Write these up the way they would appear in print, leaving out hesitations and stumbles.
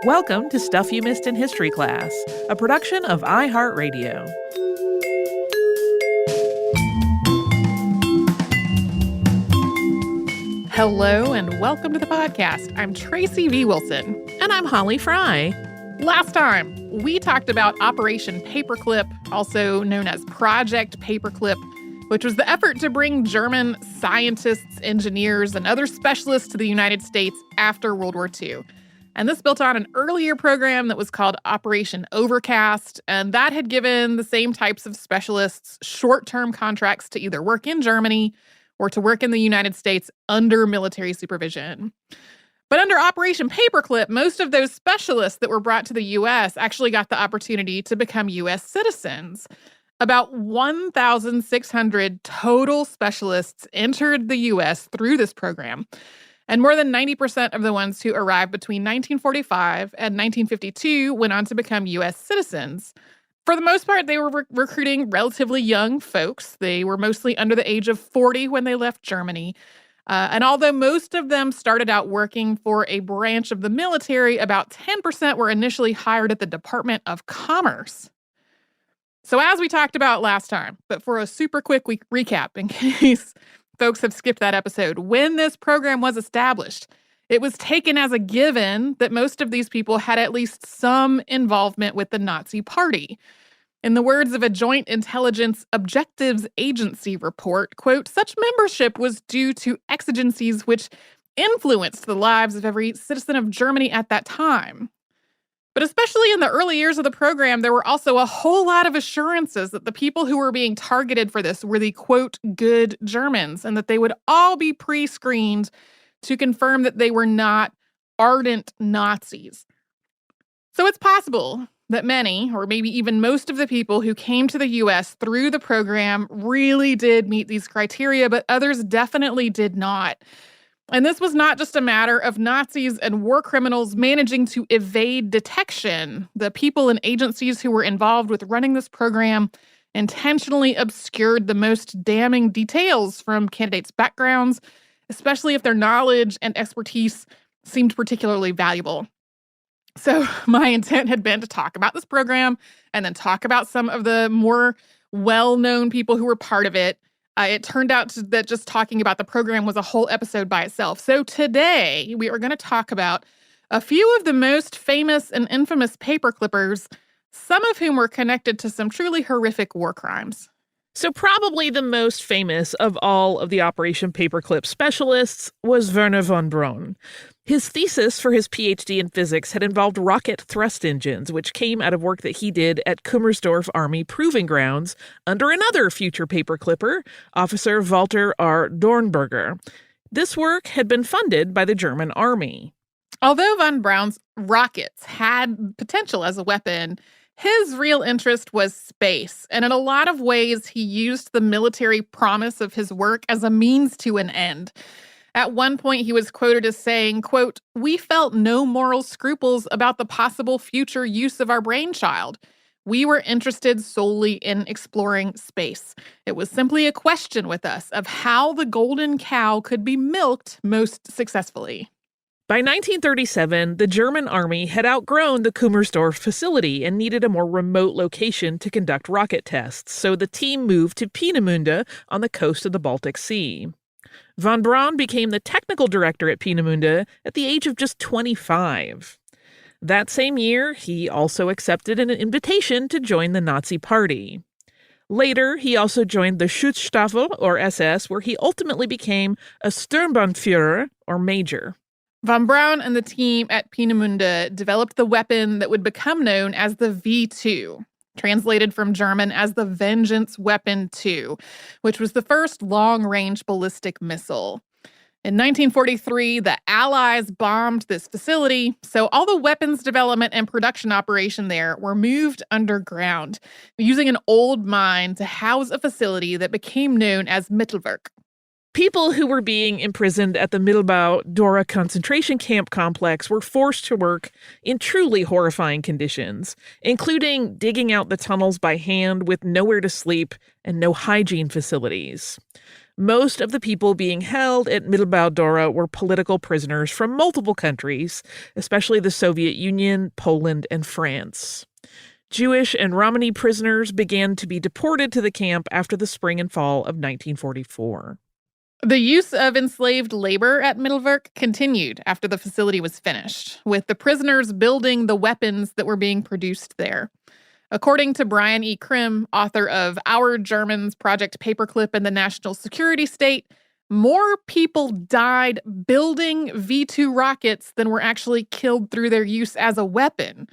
Welcome to Stuff You Missed in History Class, a production of iHeartRadio. Hello and welcome to the podcast. I'm Tracy V. Wilson. And I'm Holly Fry. Last time, we talked about Operation Paperclip, also known as Project Paperclip, which was the effort to bring German scientists, engineers, and other specialists to the United States after World War II. And this built on an earlier program that was called Operation Overcast, and that had given the same types of specialists short-term contracts to either work in Germany or to work in the United States under military supervision. But under Operation Paperclip, most of those specialists that were brought to the U.S. actually got the opportunity to become U.S. citizens. About 1,600 total specialists entered the U.S. through this program. And more than 90% of the ones who arrived between 1945 and 1952 went on to become U.S. citizens. For the most part, they were recruiting relatively young folks. They were mostly under the age of 40 when they left Germany. And although most of them started out working for a branch of the military, about 10% were initially hired at the Department of Commerce. So as we talked about last time, but for a super quick recap in case folks have skipped that episode, when this program was established, it was taken as a given that most of these people had at least some involvement with the Nazi Party. In the words of a Joint Intelligence Objectives Agency report, quote, such membership was due to exigencies which influenced the lives of every citizen of Germany at that time. But especially in the early years of the program, there were also a whole lot of assurances that the people who were being targeted for this were the, quote, good Germans, and that they would all be pre-screened to confirm that they were not ardent Nazis. So it's possible that many, or maybe even most of the people who came to the U.S. through the program really did meet these criteria, but others definitely did not. And this was not just a matter of Nazis and war criminals managing to evade detection. The people and agencies who were involved with running this program intentionally obscured the most damning details from candidates' backgrounds, especially if their knowledge and expertise seemed particularly valuable. So my intent had been to talk about this program and then talk about some of the more well-known people who were part of it. It turned out that just talking about the program was a whole episode by itself. So today, we are going to talk about a few of the most famous and infamous paperclippers, some of whom were connected to some truly horrific war crimes. So probably the most famous of all of the Operation Paperclip specialists was Wernher von Braun. His thesis for his PhD in physics had involved rocket thrust engines, which came out of work that he did at Kummersdorf Army Proving Grounds under another future paperclipper, Officer Walter R. Dornberger. This work had been funded by the German Army. Although von Braun's rockets had potential as a weapon, his real interest was space, and in a lot of ways, he used the military promise of his work as a means to an end. At one point, he was quoted as saying, quote, "We felt no moral scruples about the possible future use of our brainchild. We were interested solely in exploring space. It was simply a question with us of how the golden cow could be milked most successfully." By 1937, the German army had outgrown the Kummersdorf facility and needed a more remote location to conduct rocket tests, so the team moved to Peenemünde on the coast of the Baltic Sea. Von Braun became the technical director at Peenemünde at the age of just 25. That same year, he also accepted an invitation to join the Nazi Party. Later, he also joined the Schutzstaffel, or SS, where he ultimately became a Sturmbannführer, or major. Von Braun and the team at Peenemünde developed the weapon that would become known as the V2, translated from German as the Vengeance Weapon 2, which was the first long-range ballistic missile. In 1943, the Allies bombed this facility, so all the weapons development and production operation there were moved underground, using an old mine to house a facility that became known as Mittelwerk. People who were being imprisoned at the Mittelbau-Dora concentration camp complex were forced to work in truly horrifying conditions, including digging out the tunnels by hand with nowhere to sleep and no hygiene facilities. Most of the people being held at Mittelbau-Dora were political prisoners from multiple countries, especially the Soviet Union, Poland, and France. Jewish and Romani prisoners began to be deported to the camp after the spring and fall of 1944. The use of enslaved labor at Mittelwerk continued after the facility was finished, with the prisoners building the weapons that were being produced there. According to Brian E. Krim, author of Our Germans, Project Paperclip, and the National Security State, more people died building V-2 rockets than were actually killed through their use as a weapon.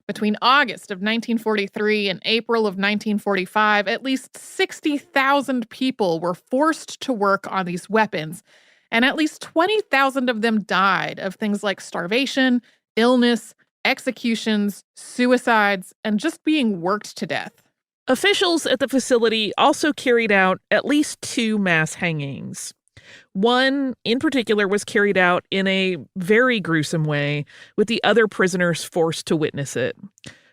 Between August of 1943 and April of 1945, at least 60,000 people were forced to work on these weapons, and at least 20,000 of them died of things like starvation, illness, executions, suicides, and just being worked to death. Officials at the facility also carried out at least 2 mass hangings. One, in particular, was carried out in a very gruesome way, with the other prisoners forced to witness it.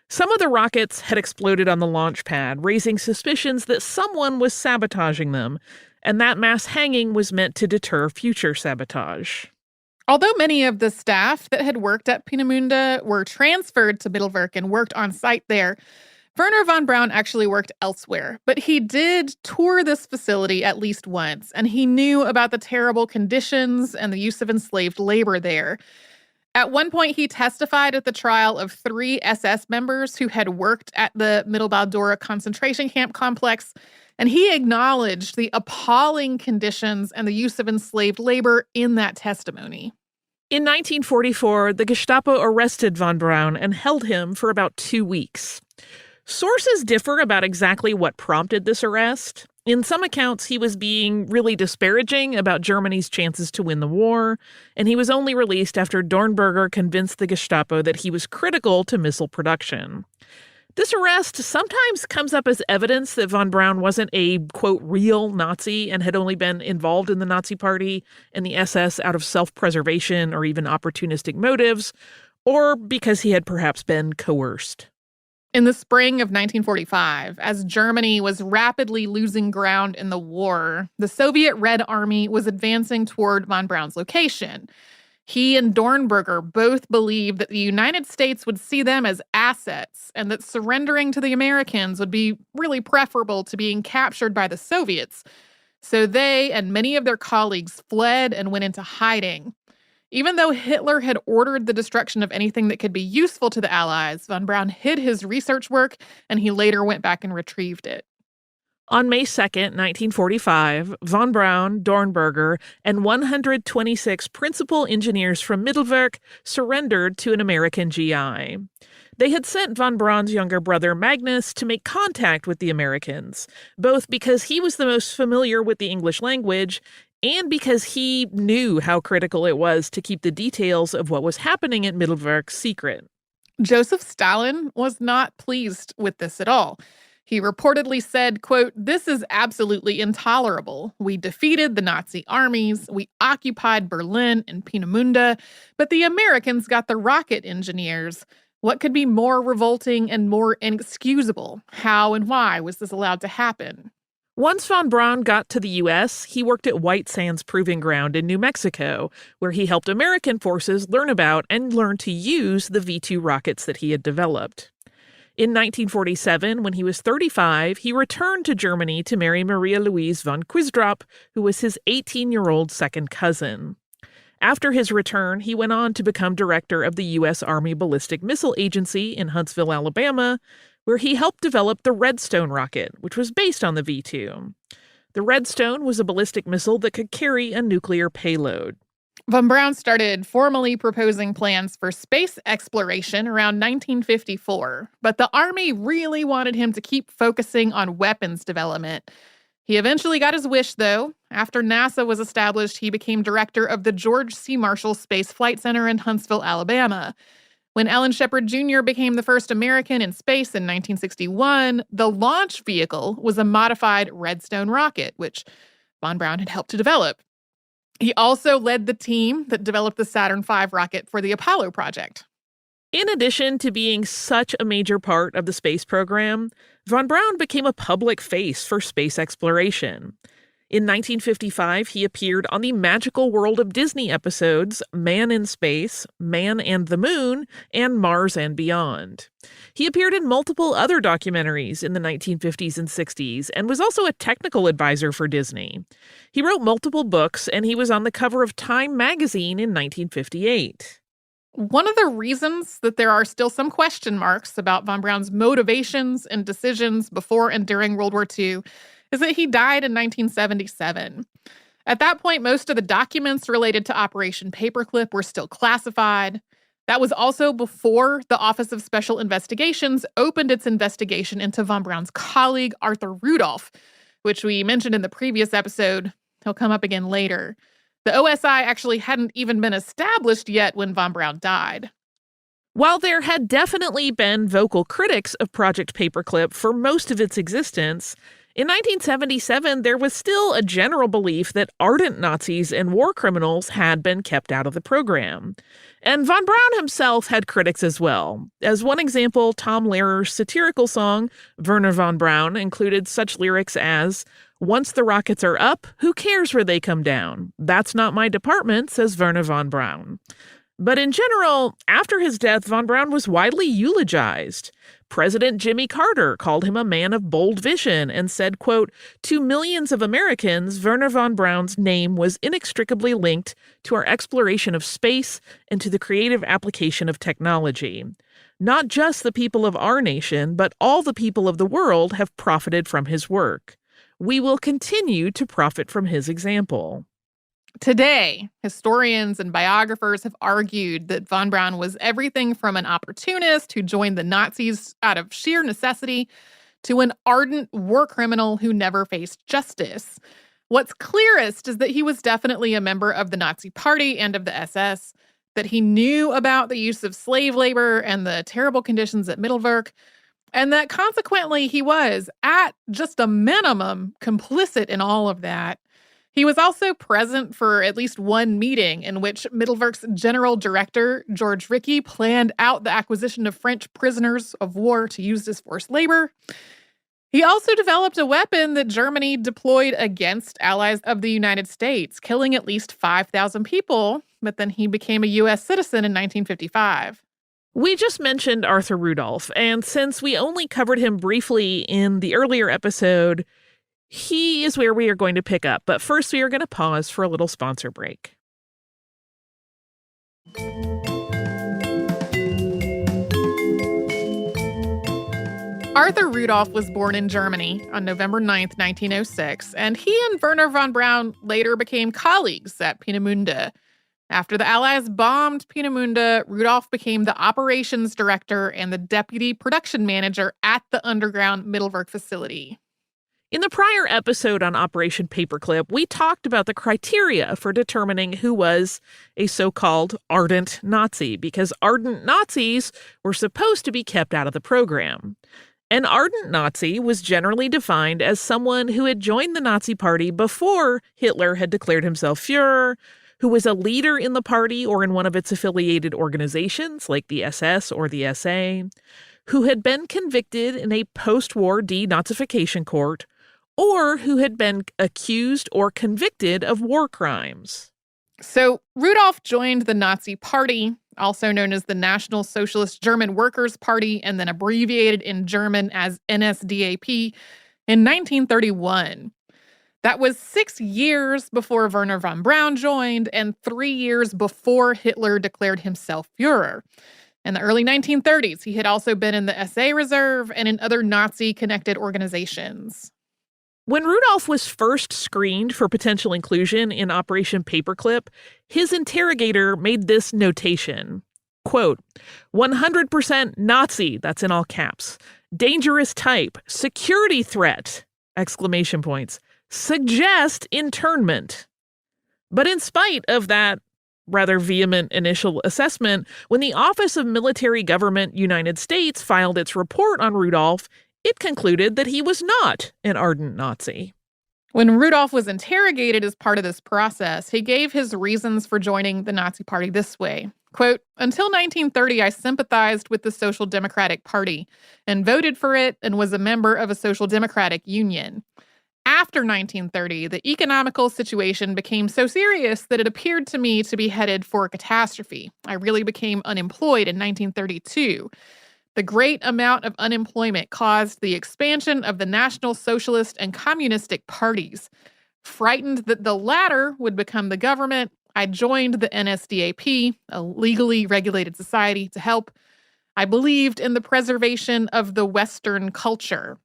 Some of the rockets had exploded on the launch pad, raising suspicions that someone was sabotaging them, and that mass hanging was meant to deter future sabotage. Although many of the staff that had worked at Peenemünde were transferred to Mittelwerk and worked on site there, Werner von Braun actually worked elsewhere, but he did tour this facility at least once, and he knew about the terrible conditions and the use of enslaved labor there. At one point, he testified at the trial of 3 SS members who had worked at the Mittelbau-Dora concentration camp complex, and he acknowledged the appalling conditions and the use of enslaved labor in that testimony. In 1944, the Gestapo arrested von Braun and held him for about 2 weeks. Sources differ about exactly what prompted this arrest. In some accounts, he was being really disparaging about Germany's chances to win the war, and he was only released after Dornberger convinced the Gestapo that he was critical to missile production. This arrest sometimes comes up as evidence that von Braun wasn't a, quote, real Nazi and had only been involved in the Nazi Party and the SS out of self-preservation or even opportunistic motives, or because he had perhaps been coerced. In the spring of 1945, as Germany was rapidly losing ground in the war, the Soviet Red Army was advancing toward von Braun's location. He and Dornberger both believed that the United States would see them as assets and that surrendering to the Americans would be really preferable to being captured by the Soviets. So they and many of their colleagues fled and went into hiding. Even though Hitler had ordered the destruction of anything that could be useful to the Allies, von Braun hid his research work, and he later went back and retrieved it. On May 2nd, 1945, von Braun, Dornberger, and 126 principal engineers from Mittelwerk surrendered to an American GI. They had sent von Braun's younger brother Magnus to make contact with the Americans, both because he was the most familiar with the English language and because he knew how critical it was to keep the details of what was happening at Mittelwerk secret. Joseph Stalin was not pleased with this at all. He reportedly said, quote, "This is absolutely intolerable. We defeated the Nazi armies, we occupied Berlin and Peenemünde, but the Americans got the rocket engineers. What could be more revolting and more inexcusable? How and why was this allowed to happen?" Once von Braun got to the U.S., he worked at White Sands Proving Ground in New Mexico, where he helped American forces learn about and learn to use the V-2 rockets that he had developed. In 1947, when he was 35, he returned to Germany to marry Maria Louise von Quisdrop, who was his 18-year-old second cousin. After his return, he went on to become director of the U.S. Army Ballistic Missile Agency in Huntsville, Alabama, where he helped develop the Redstone rocket, which was based on the V-2. The Redstone was a ballistic missile that could carry a nuclear payload. Von Braun started formally proposing plans for space exploration around 1954, but the Army really wanted him to keep focusing on weapons development. He eventually got his wish, though. After NASA was established, he became director of the George C. Marshall Space Flight Center in Huntsville, Alabama. When Alan Shepard Jr. became the first American in space in 1961, the launch vehicle was a modified Redstone rocket, which von Braun had helped to develop. He also led the team that developed the Saturn V rocket for the Apollo project. In addition to being such a major part of the space program, von Braun became a public face for space exploration. In 1955, he appeared on the Magical World of Disney episodes Man in Space, Man and the Moon, and Mars and Beyond. He appeared in multiple other documentaries in the 1950s and 60s and was also a technical advisor for Disney. He wrote multiple books, and he was on the cover of Time magazine in 1958. One of the reasons that there are still some question marks about von Braun's motivations and decisions before and during World War II is that he died in 1977. At that point, most of the documents related to Operation Paperclip were still classified. That was also before the Office of Special Investigations opened its investigation into von Braun's colleague, Arthur Rudolph, which we mentioned in the previous episode. He'll come up again later. The OSI actually hadn't even been established yet when von Braun died. While there had definitely been vocal critics of Project Paperclip for most of its existence, in 1977, there was still a general belief that ardent Nazis and war criminals had been kept out of the program. And von Braun himself had critics as well. As one example, Tom Lehrer's satirical song, Werner von Braun, included such lyrics as, "Once the rockets are up, who cares where they come down? That's not my department," says Werner von Braun. But in general, after his death, von Braun was widely eulogized. President Jimmy Carter called him a man of bold vision and said, quote, "To millions of Americans, Werner von Braun's name was inextricably linked to our exploration of space and to the creative application of technology. Not just the people of our nation, but all the people of the world have profited from his work. We will continue to profit from his example." Today, historians and biographers have argued that von Braun was everything from an opportunist who joined the Nazis out of sheer necessity to an ardent war criminal who never faced justice. What's clearest is that he was definitely a member of the Nazi Party and of the SS, that he knew about the use of slave labor and the terrible conditions at Mittelwerk, and that consequently he was, at just a minimum, complicit in all of that. He was also present for at least one meeting in which Mittelwerk's general director, George Rickey, planned out the acquisition of French prisoners of war to use as forced labor. He also developed a weapon that Germany deployed against allies of the United States, killing at least 5,000 people, but then he became a U.S. citizen in 1955. We just mentioned Arthur Rudolph, and since we only covered him briefly in the earlier episode, he is where we are going to pick up. But first, we are going to pause for a little sponsor break. Arthur Rudolph was born in Germany on November 9th, 1906, and he and Werner von Braun later became colleagues at Peenemünde. After the Allies bombed Peenemünde, Rudolph became the operations director and the deputy production manager at the underground Mittelwerk facility. In the prior episode on Operation Paperclip, we talked about the criteria for determining who was a so-called ardent Nazi, because ardent Nazis were supposed to be kept out of the program. An ardent Nazi was generally defined as someone who had joined the Nazi Party before Hitler had declared himself Führer, who was a leader in the party or in one of its affiliated organizations, like the SS or the SA, who had been convicted in a post-war denazification court, or who had been accused or convicted of war crimes. So Rudolph joined the Nazi Party, also known as the National Socialist German Workers' Party, and then abbreviated in German as NSDAP, in 1931. That was 6 years before Werner von Braun joined and 3 years before Hitler declared himself Führer. In the early 1930s, he had also been in the SA Reserve and in other Nazi-connected organizations. When Rudolph was first screened for potential inclusion in Operation Paperclip, his interrogator made this notation, quote, 100% Nazi, that's in all caps, dangerous type, security threat, exclamation points, suggest internment. But in spite of that rather vehement initial assessment, when the Office of Military Government United States filed its report on Rudolph, it concluded that he was not an ardent Nazi. When Rudolph was interrogated as part of this process, he gave his reasons for joining the Nazi Party this way. Quote, until 1930, I sympathized with the Social Democratic Party and voted for it and was a member of a Social Democratic Union. after 1930, the economical situation became so serious that it appeared to me to be headed for a catastrophe. I really became unemployed in 1932. The great amount of unemployment caused the expansion of the National Socialist and Communistic parties. Frightened that the latter would become the government, I joined the NSDAP, a legally regulated society, to help. I believed in the preservation of the Western culture.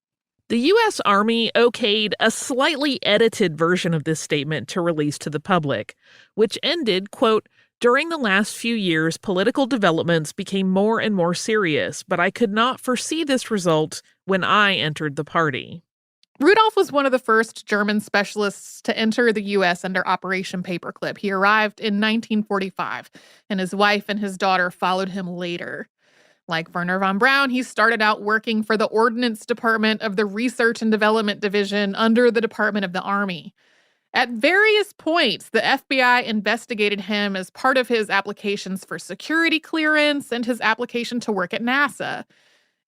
The U.S. Army okayed a slightly edited version of this statement to release to the public, which ended, quote, "During the last few years, political developments became more and more serious, but I could not foresee this result when I entered the party." Rudolph was one of the first German specialists to enter the U.S. under Operation Paperclip. He arrived in 1945, and his wife and his daughter followed him later. Like Werner von Braun, he started out working for the Ordnance Department of the Research and Development Division under the Department of the Army. At various points, the FBI investigated him as part of his applications for security clearance and his application to work at NASA.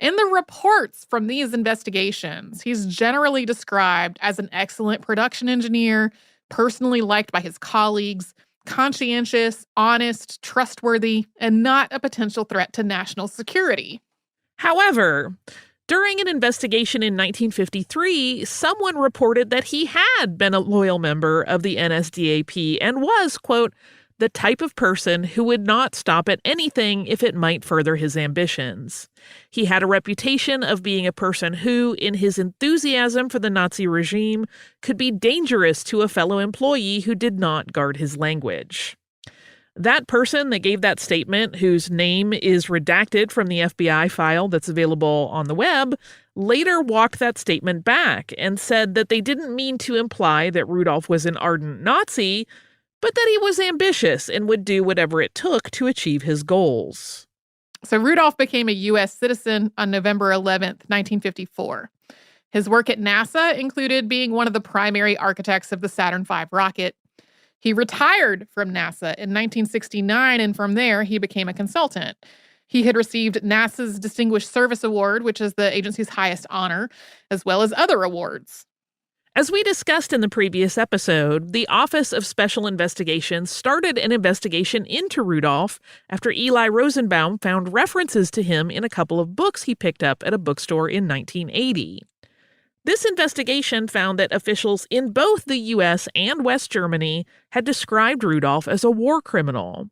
In the reports from these investigations, he's generally described as an excellent production engineer, personally liked by his colleagues, conscientious, honest, trustworthy, and not a potential threat to national security. However, during an investigation in 1953, someone reported that he had been a loyal member of the NSDAP and was, quote, "the type of person who would not stop at anything if it might further his ambitions." He had a reputation of being a person who, in his enthusiasm for the Nazi regime, could be dangerous to a fellow employee who did not guard his language. That person that gave that statement, whose name is redacted from the FBI file that's available on the web, later walked that statement back and said that they didn't mean to imply that Rudolph was an ardent Nazi, but that he was ambitious and would do whatever it took to achieve his goals. So Rudolph became a U.S. citizen on November 11th, 1954. His work at NASA included being one of the primary architects of the Saturn V rocket. He retired from NASA in 1969, and from there, he became a consultant. He had received NASA's Distinguished Service Award, which is the agency's highest honor, as well as other awards. As we discussed in the previous episode, the Office of Special Investigations started an investigation into Rudolph after Eli Rosenbaum found references to him in a couple of books he picked up at a bookstore in 1980. This investigation found that officials in both the U.S. and West Germany had described Rudolph as a war criminal.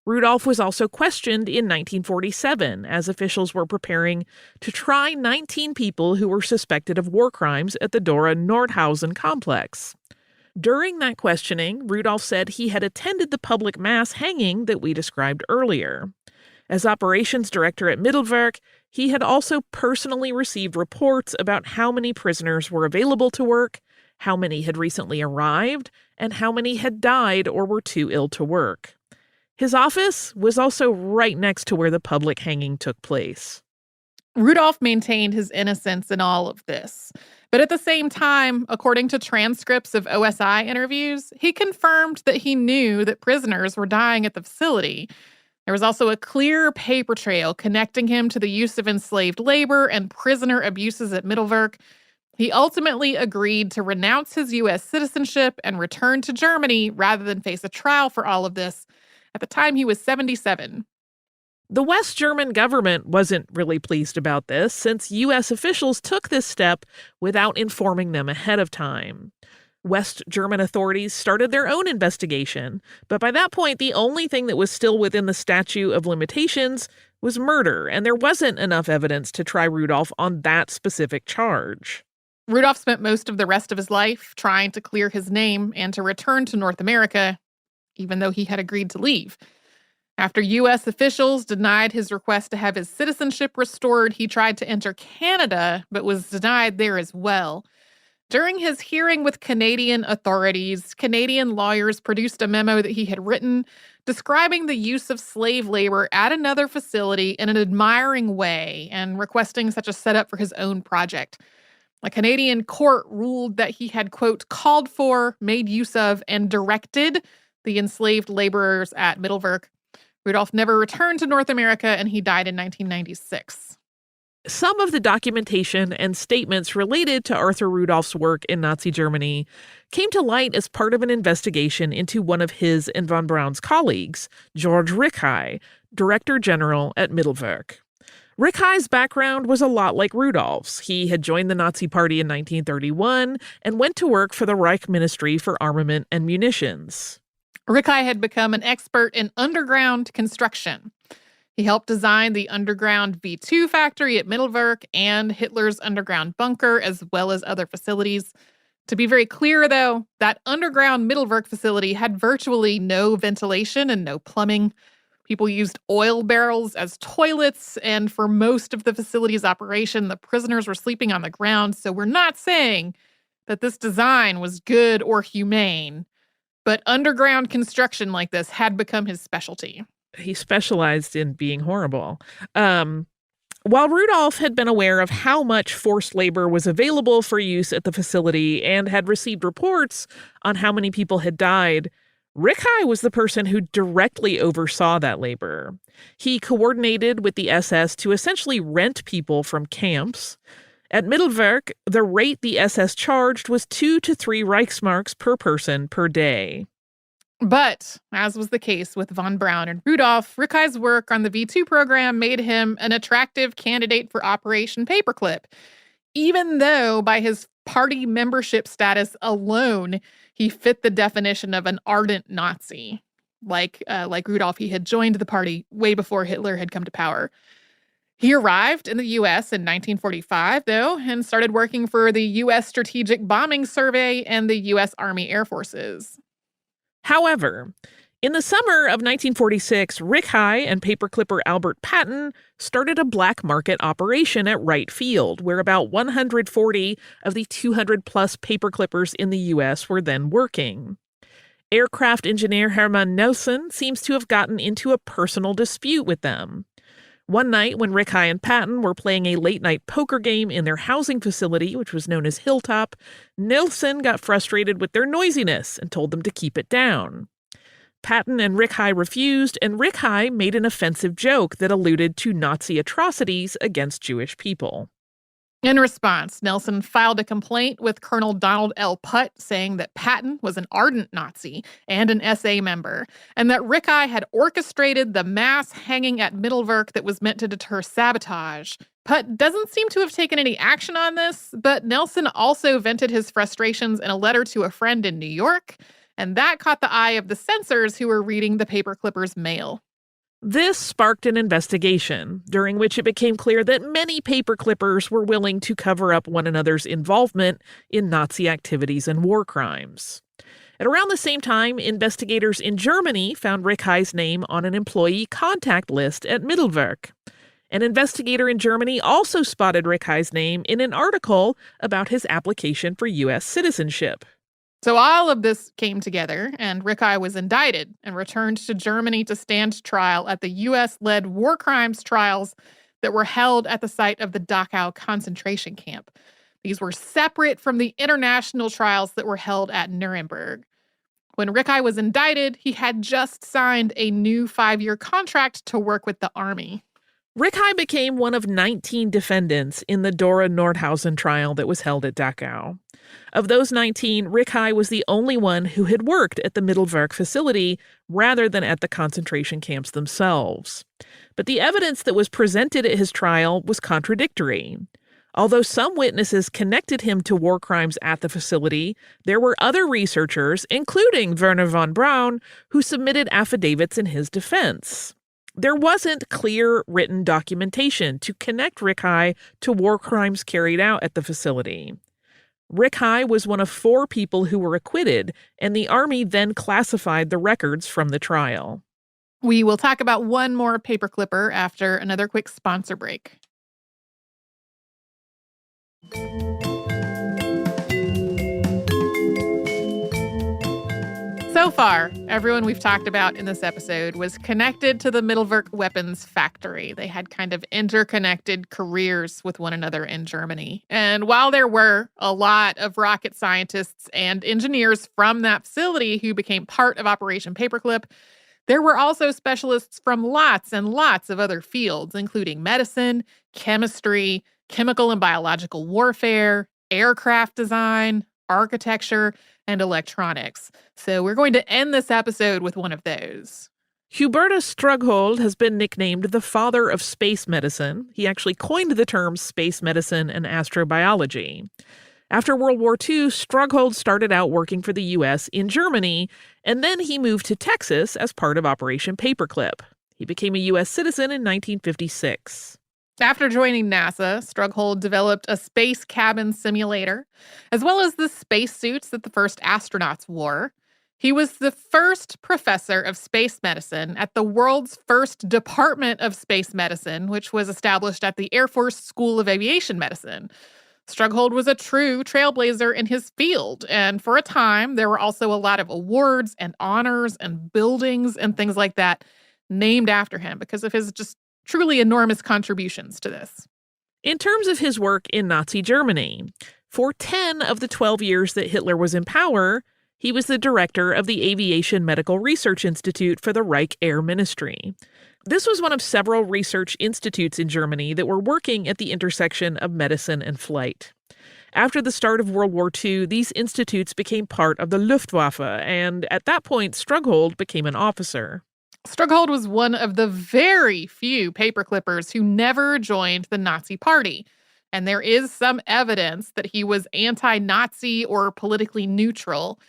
Rudolph was also questioned in 1947 as officials were preparing to try 19 people who were suspected of war crimes at the Dora Nordhausen complex. During that questioning, Rudolph said he had attended the public mass hanging that we described earlier. As operations director at Mittelwerk, he had also personally received reports about how many prisoners were available to work, how many had recently arrived, and how many had died or were too ill to work. His office was also right next to where the public hanging took place. Rudolph maintained his innocence in all of this. But at the same time, according to transcripts of OSI interviews, he confirmed that he knew that prisoners were dying at the facility. There was also a clear paper trail connecting him to the use of enslaved labor and prisoner abuses at Mittelwerk. He ultimately agreed to renounce his U.S. citizenship and return to Germany rather than face a trial for all of this. At the time, he was 77. The West German government wasn't really pleased about this, since U.S. officials took this step without informing them ahead of time. West German authorities started their own investigation, but by that point, the only thing that was still within the statute of limitations was murder, and there wasn't enough evidence to try Rudolph on that specific charge. Rudolph spent most of the rest of his life trying to clear his name and to return to North America, even though he had agreed to leave. After U.S. officials denied his request to have his citizenship restored, he tried to enter Canada, but was denied there as well. During his hearing with Canadian authorities, Canadian lawyers produced a memo that he had written describing the use of slave labor at another facility in an admiring way and requesting such a setup for his own project. A Canadian court ruled that he had, quote, called for, made use of, and directed the enslaved laborers at Mittelwerk. Rudolph never returned to North America, and he died in 1996. Some of the documentation and statements related to Arthur Rudolph's work in Nazi Germany came to light as part of an investigation into one of his and von Braun's colleagues, George Rickhey, Director General at Mittelwerk. Rickhey's background was a lot like Rudolph's. He had joined the Nazi Party in 1931 and went to work for the Reich Ministry for Armament and Munitions. Rickhey had become an expert in underground construction. He helped design the underground V2 factory at Mittelwerk and Hitler's underground bunker, as well as other facilities. To be very clear, though, that underground Mittelwerk facility had virtually no ventilation and no plumbing. People used oil barrels as toilets, and for most of the facility's operation, the prisoners were sleeping on the ground, so we're not saying that this design was good or humane, but underground construction like this had become his specialty. He specialized in being horrible. While Rudolph had been aware of how much forced labor was available for use at the facility and had received reports on how many people had died, Rickhey was the person who directly oversaw that labor. He coordinated with the SS to essentially rent people from camps. At Mittelwerk, the rate the SS charged was 2 to 3 Reichsmarks per person per day. But, as was the case with von Braun and Rudolph, Rickhey's work on the V2 program made him an attractive candidate for Operation Paperclip, even though by his party membership status alone, he fit the definition of an ardent Nazi. Like Rudolph, he had joined the party way before Hitler had come to power. He arrived in the U.S. in 1945, though, and started working for the U.S. Strategic Bombing Survey and the U.S. Army Air Forces. However, in the summer of 1946, Rickhey and paperclipper Albert Patton started a black market operation at Wright Field, where about 140 of the 200-plus paperclippers in the U.S. were then working. Aircraft engineer Hermann Nelson seems to have gotten into a personal dispute with them. One night, when Rickhey and Patton were playing a late-night poker game in their housing facility, which was known as Hilltop, Nelson got frustrated with their noisiness and told them to keep it down. Patton and Rickhey refused, and Rickhey made an offensive joke that alluded to Nazi atrocities against Jewish people. In response, Nelson filed a complaint with Colonel Donald L. Putt saying that Patton was an ardent Nazi and an SA member, and that Rickhey had orchestrated the mass hanging at Mittelwerk that was meant to deter sabotage. Putt doesn't seem to have taken any action on this, but Nelson also vented his frustrations in a letter to a friend in New York, and that caught the eye of the censors who were reading the paperclippers' mail. This sparked an investigation, during which it became clear that many paperclippers were willing to cover up one another's involvement in Nazi activities and war crimes. At around the same time, investigators in Germany found Rickhey's name on an employee contact list at Mittelwerk. An investigator in Germany also spotted Rickhey's name in an article about his application for U.S. citizenship. So all of this came together, and Rickhey was indicted and returned to Germany to stand trial at the U.S.-led war crimes trials that were held at the site of the Dachau concentration camp. These were separate from the international trials that were held at Nuremberg. When Rickhey was indicted, he had just signed a new 5-year contract to work with the army. Rickhey became one of 19 defendants in the Dora Nordhausen trial that was held at Dachau. Of those 19, Rickhey was the only one who had worked at the Mittelwerk facility rather than at the concentration camps themselves. But the evidence that was presented at his trial was contradictory. Although some witnesses connected him to war crimes at the facility, there were other researchers, including Werner von Braun, who submitted affidavits in his defense. There wasn't clear written documentation to connect Rickhey to war crimes carried out at the facility. Rickhey was one of 4 people who were acquitted, and the Army then classified the records from the trial. We will talk about one more paperclipper after another quick sponsor break. So far, everyone we've talked about in this episode was connected to the Mittelwerk weapons factory. They had kind of interconnected careers with one another in Germany. And while there were a lot of rocket scientists and engineers from that facility who became part of Operation Paperclip, There were also specialists from lots and lots of other fields, including medicine, chemistry, chemical and biological warfare, aircraft design, architecture, and electronics. So we're going to end this episode with one of those. Hubertus Strughold has been nicknamed the father of space medicine. He actually coined the terms space medicine and astrobiology. After World War II, Strughold started out working for the U.S. in Germany, and then he moved to Texas as part of Operation Paperclip. He became a U.S. citizen in 1956. After joining NASA, Strughold developed a space cabin simulator, as well as the spacesuits that the first astronauts wore. He was the first professor of space medicine at the world's first Department of Space Medicine, which was established at the Air Force School of Aviation Medicine. Strughold was a true trailblazer in his field, and for a time, there were also a lot of awards and honors and buildings and things like that named after him because of his just truly enormous contributions to this. In terms of his work in Nazi Germany, for 10 of the 12 years that Hitler was in power, he was the director of the Aviation Medical Research Institute for the Reich Air Ministry. This was one of several research institutes in Germany that were working at the intersection of medicine and flight. After the start of World War II, these institutes became part of the Luftwaffe, and at that point, Strughold became an officer. Strughold was one of the very few paperclippers who never joined the Nazi Party, and there is some evidence that he was anti-Nazi or politically neutral.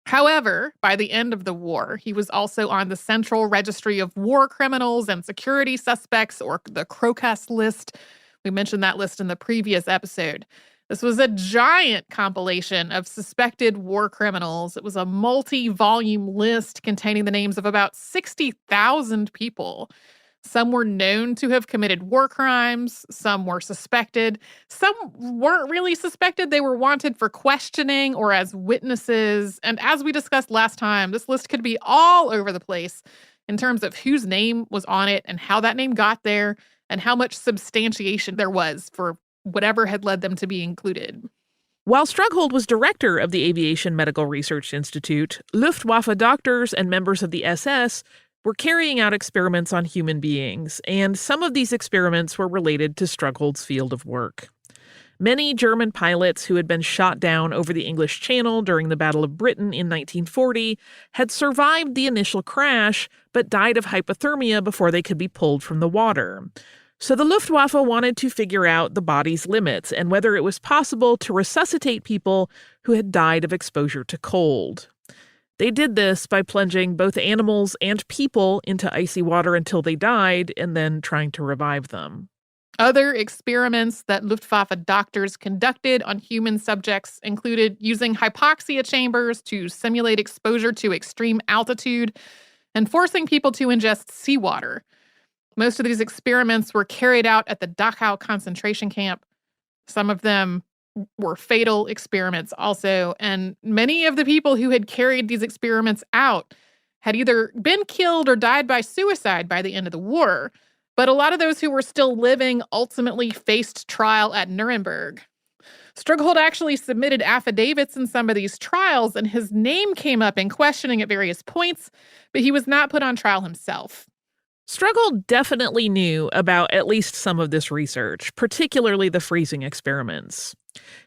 However, by the end of the war, he was also on the Central Registry of War Criminals and Security Suspects, or the Crocus list. We mentioned that list in the previous episode. This was a giant compilation of suspected war criminals. It was a multi-volume list containing the names of about 60,000 people. Some were known to have committed war crimes. Some were suspected. Some weren't really suspected. They were wanted for questioning or as witnesses. And as we discussed last time, this list could be all over the place in terms of whose name was on it and how that name got there and how much substantiation there was for whatever had led them to be included. While Strughold was director of the Aviation Medical Research Institute, Luftwaffe doctors and members of the SS were carrying out experiments on human beings, and some of these experiments were related to Strughold's field of work. Many German pilots who had been shot down over the English Channel during the Battle of Britain in 1940 had survived the initial crash, but died of hypothermia before they could be pulled from the water. So the Luftwaffe wanted to figure out the body's limits and whether it was possible to resuscitate people who had died of exposure to cold. They did this by plunging both animals and people into icy water until they died and then trying to revive them. Other experiments that Luftwaffe doctors conducted on human subjects included using hypoxia chambers to simulate exposure to extreme altitude and forcing people to ingest seawater. Most of these experiments were carried out at the Dachau concentration camp. Some of them were fatal experiments also, and many of the people who had carried these experiments out had either been killed or died by suicide by the end of the war, but a lot of those who were still living ultimately faced trial at Nuremberg. Strughold actually submitted affidavits in some of these trials, and his name came up in questioning at various points, but he was not put on trial himself. Strughold definitely knew about at least some of this research, particularly the freezing experiments.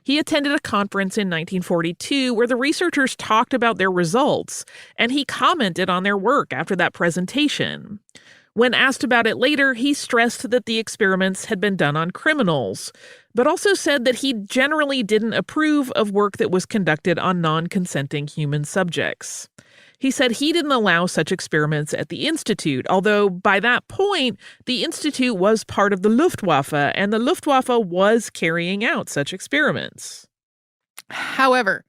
He attended a conference in 1942 where the researchers talked about their results, and he commented on their work after that presentation. When asked about it later, he stressed that the experiments had been done on criminals, but also said that he generally didn't approve of work that was conducted on non-consenting human subjects. He said he didn't allow such experiments at the Institute, although by that point, the Institute was part of the Luftwaffe, and the Luftwaffe was carrying out such experiments. However,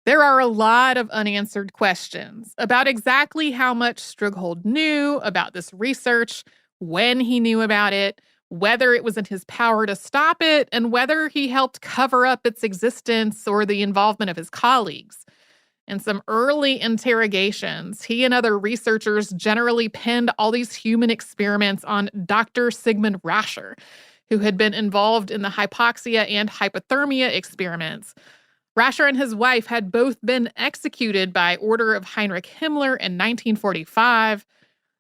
there are a lot of unanswered questions about exactly how much Strughold knew about this research, when he knew about it, whether it was in his power to stop it, and whether he helped cover up its existence or the involvement of his colleagues. In some early interrogations, he and other researchers generally pinned all these human experiments on Dr. Sigmund Rascher, who had been involved in the hypoxia and hypothermia experiments. Rascher and his wife had both been executed by order of Heinrich Himmler in 1945.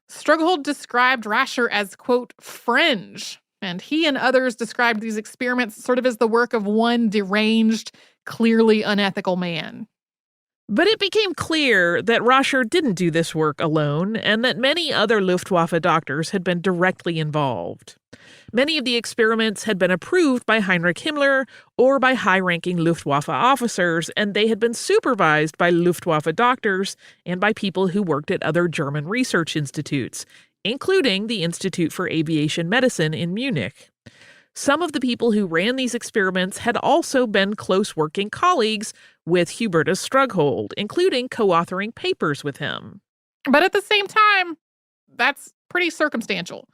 Strughold described Rasher as, quote, fringe, and he and others described these experiments sort of as the work of one deranged, clearly unethical man. But it became clear that Rasher didn't do this work alone, and that many other Luftwaffe doctors had been directly involved. Many of the experiments had been approved by Heinrich Himmler or by high-ranking Luftwaffe officers, and they had been supervised by Luftwaffe doctors and by people who worked at other German research institutes, including the Institute for Aviation Medicine in Munich. Some of the people who ran these experiments had also been close working colleagues with Hubertus Strughold, including co-authoring papers with him. But at the same time, that's pretty circumstantial.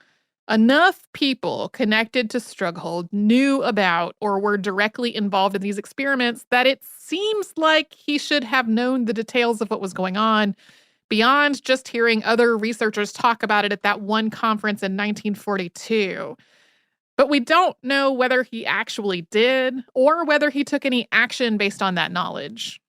Enough people connected to Strughold knew about or were directly involved in these experiments that it seems like he should have known the details of what was going on beyond just hearing other researchers talk about it at that one conference in 1942. But we don't know whether he actually did or whether he took any action based on that knowledge.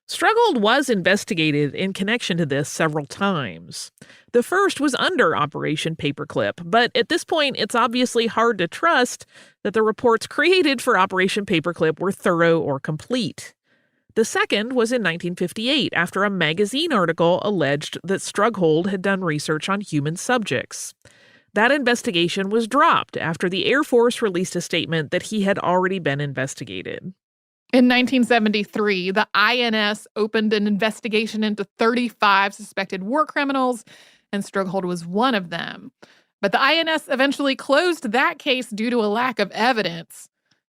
Strughold was investigated in connection to this several times. The first was under Operation Paperclip, but at this point, it's obviously hard to trust that the reports created for Operation Paperclip were thorough or complete. The second was in 1958, after a magazine article alleged that Strughold had done research on human subjects. That investigation was dropped after the Air Force released a statement that he had already been investigated. In 1973, the INS opened an investigation into 35 suspected war criminals, and Strughold was one of them. But the INS eventually closed that case due to a lack of evidence.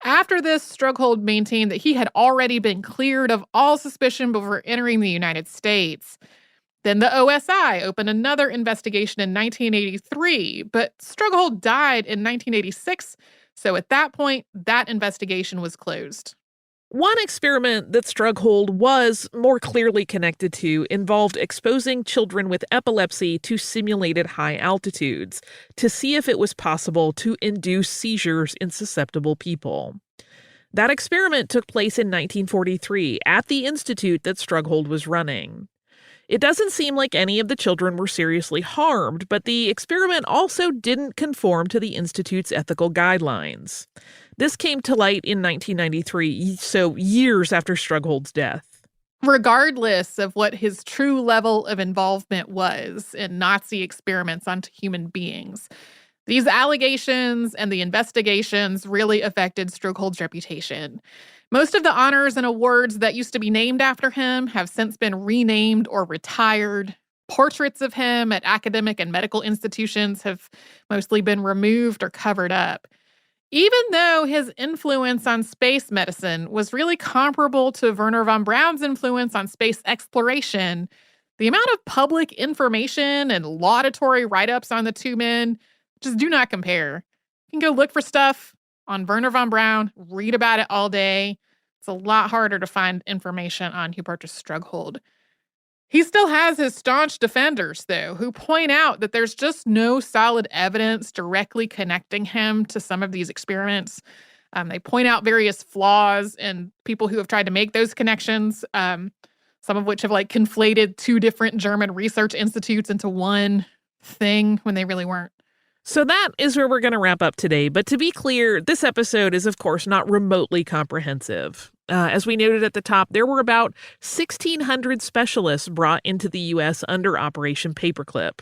After this, Strughold maintained that he had already been cleared of all suspicion before entering the United States. Then the OSI opened another investigation in 1983, but Strughold died in 1986, so at that point, that investigation was closed. One experiment that Strughold was more clearly connected to involved exposing children with epilepsy to simulated high altitudes to see if it was possible to induce seizures in susceptible people. That experiment took place in 1943 at the institute that Strughold was running. It doesn't seem like any of the children were seriously harmed, but the experiment also didn't conform to the Institute's ethical guidelines. This came to light in 1993, so years after Strughold's death. Regardless of what his true level of involvement was in Nazi experiments onto human beings, these allegations and the investigations really affected Strughold's reputation. Most of the honors and awards that used to be named after him have since been renamed or retired. Portraits of him at academic and medical institutions have mostly been removed or covered up. Even though his influence on space medicine was really comparable to Wernher von Braun's influence on space exploration, the amount of public information and laudatory write-ups on the two men just do not compare. You can go look for stuff on Wernher von Braun, read about it all day. It's a lot harder to find information on Hubertus Strughold. He still has his staunch defenders, though, who point out that there's just no solid evidence directly connecting him to some of these experiments. They point out various flaws in people who have tried to make those connections, some of which have conflated two different German research institutes into one thing when they really weren't. So that is where we're going to wrap up today. But to be clear, this episode is, of course, not remotely comprehensive. As we noted at the top, there were about 1,600 specialists brought into the U.S. under Operation Paperclip.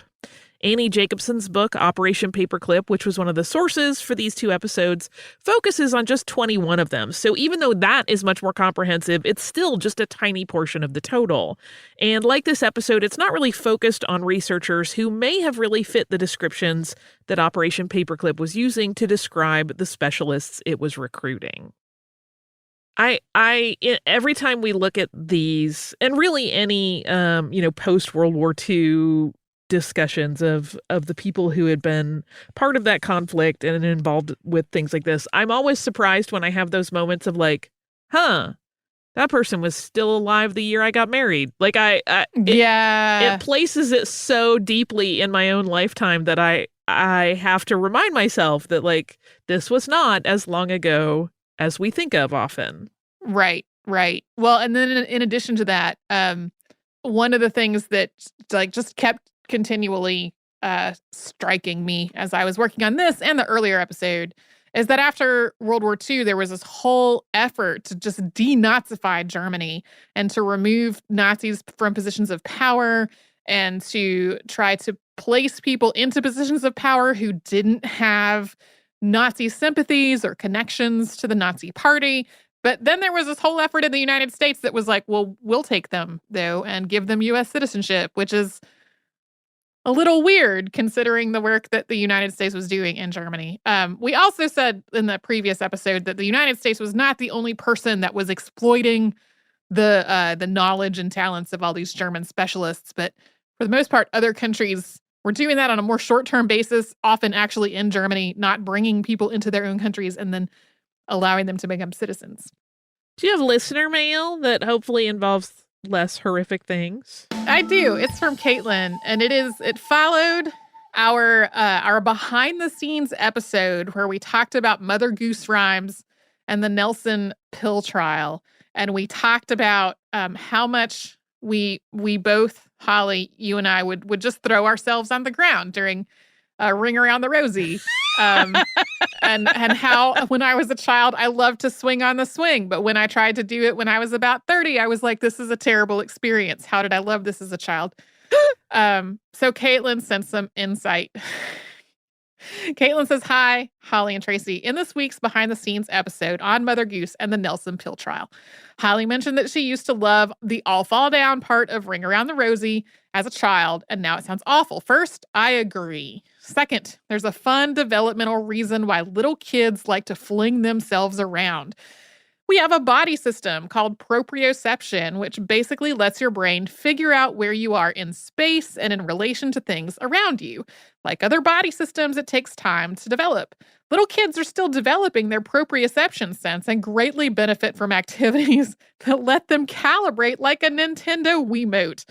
Annie Jacobson's book, Operation Paperclip, which was one of the sources for these two episodes, focuses on just 21 of them. So even though that is much more comprehensive, it's still just a tiny portion of the total. And like this episode, it's not really focused on researchers who may have really fit the descriptions that Operation Paperclip was using to describe the specialists it was recruiting. Every time we look at these, and really any, post-World War II discussions of the people who had been part of that conflict and involved with things like this, I'm always surprised when I have those moments of that person was still alive the year I got married. It places it so deeply in my own lifetime that I have to remind myself that this was not as long ago as we think of often. Right. Well, and then in addition to that, one of the things that just kept continually striking me as I was working on this and the earlier episode is that after World War II, there was this whole effort to just denazify Germany and to remove Nazis from positions of power and to try to place people into positions of power who didn't have Nazi sympathies or connections to the Nazi party. But then there was this whole effort in the United States that was like, well, we'll take them, though, and give them U.S. citizenship, which is a little weird considering the work that the United States was doing in Germany. We also said in the previous episode that the United States was not the only person that was exploiting the knowledge and talents of all these German specialists, but for the most part, other countries were doing that on a more short-term basis, often actually in Germany, not bringing people into their own countries and then allowing them to become citizens. Do you have listener mail that hopefully involves less horrific things? I do. It's from Caitlin, and it followed our behind the scenes episode where we talked about Mother Goose rhymes and the Nelson pill trial, and we talked about how much we both, Holly, you and I would just throw ourselves on the ground during Ring Around the Rosie. And how when I was a child, I loved to swing on the swing. But when I tried to do it when I was about 30, I was like, this is a terrible experience. How did I love this as a child? So Caitlin sent some insight. Caitlin says, hi, Holly and Tracy. In this week's behind the scenes episode on Mother Goose and the Nelson pill trial, Holly mentioned that she used to love the all fall down part of Ring Around the Rosie as a child, and now it sounds awful. First, I agree. Second, there's a fun developmental reason why little kids like to fling themselves around. We have a body system called proprioception, which basically lets your brain figure out where you are in space and in relation to things around you. Like other body systems, it takes time to develop. Little kids are still developing their proprioception sense and greatly benefit from activities that let them calibrate like a Nintendo Wiimote.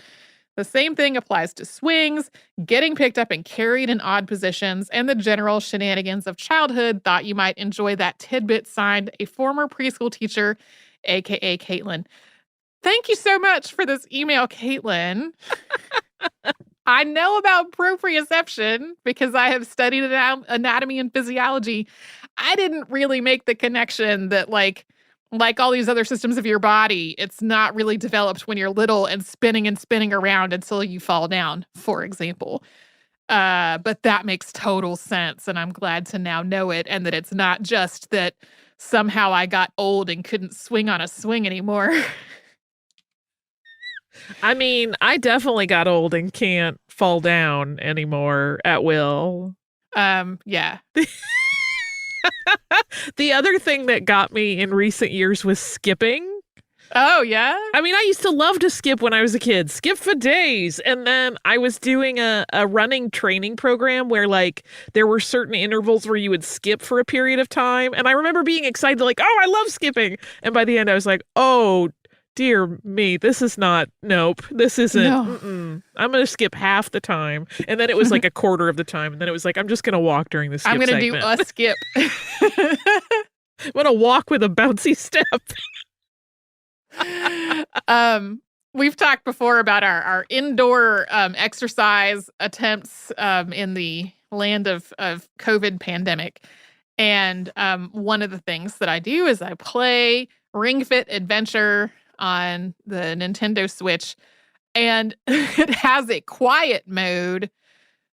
The same thing applies to swings, getting picked up and carried in odd positions, and the general shenanigans of childhood. Thought you might enjoy that tidbit, signed a former preschool teacher, aka Caitlin. Thank you so much for this email, Caitlin. I know about proprioception because I have studied anatomy and physiology. I didn't really make the connection that like all these other systems of your body, it's not really developed when you're little and spinning around until you fall down, for example. But that makes total sense, and I'm glad to now know it, and that it's not just that somehow I got old and couldn't swing on a swing anymore. I mean, I definitely got old and can't fall down anymore at will. Yeah. The other thing that got me in recent years was skipping. Oh, yeah? I mean, I used to love to skip when I was a kid. Skip for days. And then I was doing a running training program where, like, there were certain intervals where you would skip for a period of time. And I remember being excited, like, oh, I love skipping. And by the end, I was like, oh, dear me, this is not, nope, this isn't, I'm going to skip half the time. And then it was like a quarter of the time. And then it was like, I'm just going to walk during the skip I'm going to do a skip. I'm going to walk with a bouncy step. We've talked before about our indoor exercise attempts in the land of COVID pandemic. And one of the things that I do is I play Ring Fit Adventure on the Nintendo Switch, and it has a quiet mode,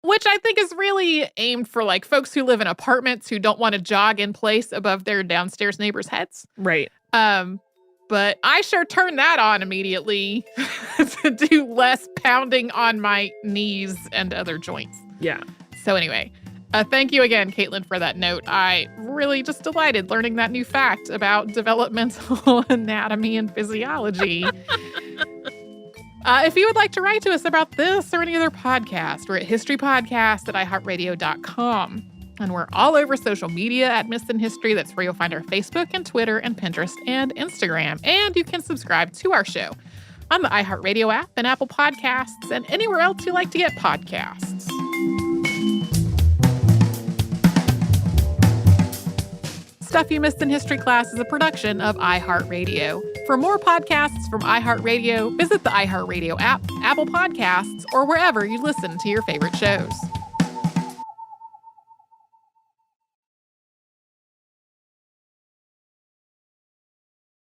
which I think is really aimed for like folks who live in apartments who don't want to jog in place above their downstairs neighbors' heads. Right. But I sure turned that on immediately to do less pounding on my knees and other joints. Yeah. So anyway, thank you again, Caitlin, for that note. I really just delighted learning that new fact about developmental anatomy and physiology. If you would like to write to us about this or any other podcast, we're at historypodcast@iheartradio.com. And we're all over social media at Missed in History. That's where you'll find our Facebook and Twitter and Pinterest and Instagram. And you can subscribe to our show on the iHeartRadio app and Apple Podcasts and anywhere else you like to get podcasts. Stuff You Missed in History Class is a production of iHeartRadio. For more podcasts from iHeartRadio, visit the iHeartRadio app, Apple Podcasts, or wherever you listen to your favorite shows.